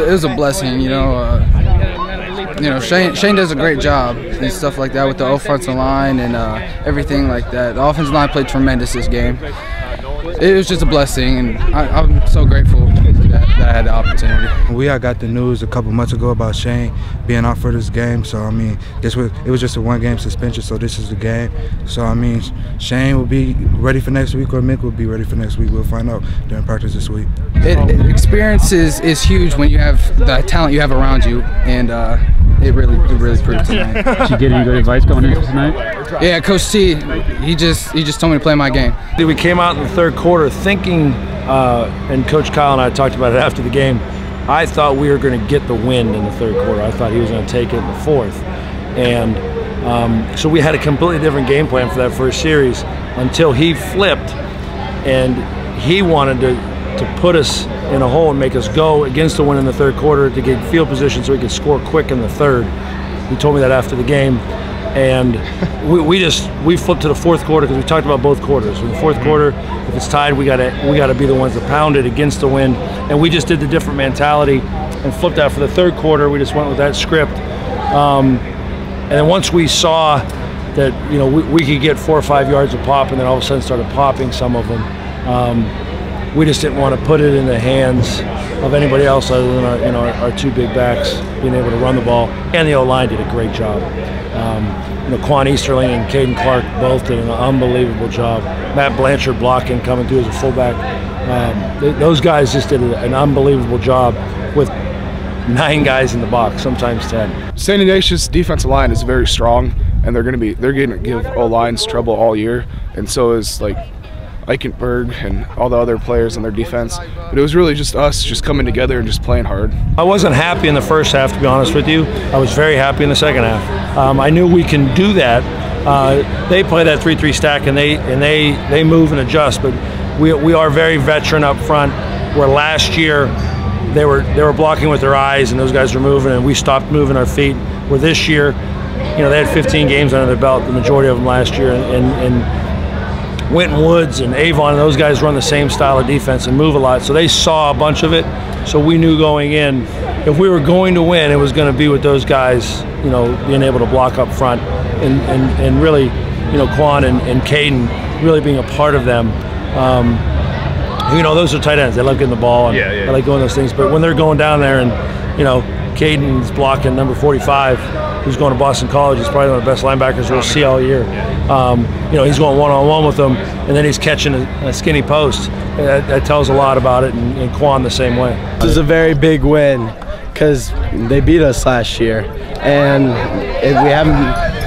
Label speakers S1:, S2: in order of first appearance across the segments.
S1: it was a blessing, you know. Shane does a great job and stuff like that with the offensive line and everything like that. The offensive line played tremendous this game. It was just a blessing, and I'm so grateful that I had the opportunity.
S2: We got the news a couple months ago about Shane being out for this game, so I mean, it was just a one-game suspension, so this is the game. So I mean, Shane will be ready for next week, or Mick will be ready for next week. We'll find out during practice this week.
S1: Experience is huge when you have the talent you have around you, and it really proved tonight.
S3: Did you get any good advice going into tonight?
S1: Yeah, Coach T, he just told me to play my game.
S4: We came out in the third quarter thinking, and Coach Kyle and I talked about it after the game, I thought we were going to get the win in the third quarter. I thought he was going to take it in the fourth. And so we had a completely different game plan for that first series until he flipped, and he wanted to put us in a hole and make us go against the win in the third quarter to get field position so we could score quick in the third. He told me that after the game. And we flipped to the fourth quarter because we talked about both quarters. In the fourth quarter, if it's tied, we gotta be the ones that pound it against the win. And we just did the different mentality and flipped out for the third quarter. We just went with that script. And then once we saw that we could get 4 or 5 yards of pop, and then all of a sudden started popping some of them, we just didn't want to put it in the hands of anybody else other than our two big backs being able to run the ball. And the O-line did a great job. Quan Easterling and Caden-Clark both did an unbelievable job. Matt Blanchard blocking, coming through as a fullback. Those guys just did an unbelievable job with 9 guys in the box, sometimes 10.
S5: St. Ignatius' defensive line is very strong, and they're going to give O-lines trouble all year, and so is Eichenberg and all the other players on their defense. But it was really just us just coming together and just playing hard.
S4: I wasn't happy in the first half, to be honest with you. I was very happy in the second half. I knew we can do that. They play that 3-3 stack, and they move and adjust. But we are very veteran up front. Where last year they were blocking with their eyes, and those guys were moving, and we stopped moving our feet. Where this year, they had 15 games under their belt, the majority of them last year, and Winton Woods and Avon and those guys run the same style of defense and move a lot, so they saw a bunch of it. So we knew going in, if we were going to win, it was going to be with those guys, being able to block up front, and really, Quan and Caden really being a part of them. Those are tight ends. They love getting the ball, and they like doing those things. But when they're going down there, and Caden's blocking number 45, who's going to Boston College, is probably one of the best linebackers we'll see all year. He's going one-on-one with them, and then he's catching a skinny post. That tells a lot about it, and Quan the same way.
S6: This is a very big win because they beat us last year, and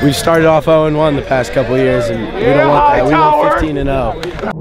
S6: we started off 0-1 the past couple of years, and we don't want that. We want 15-0.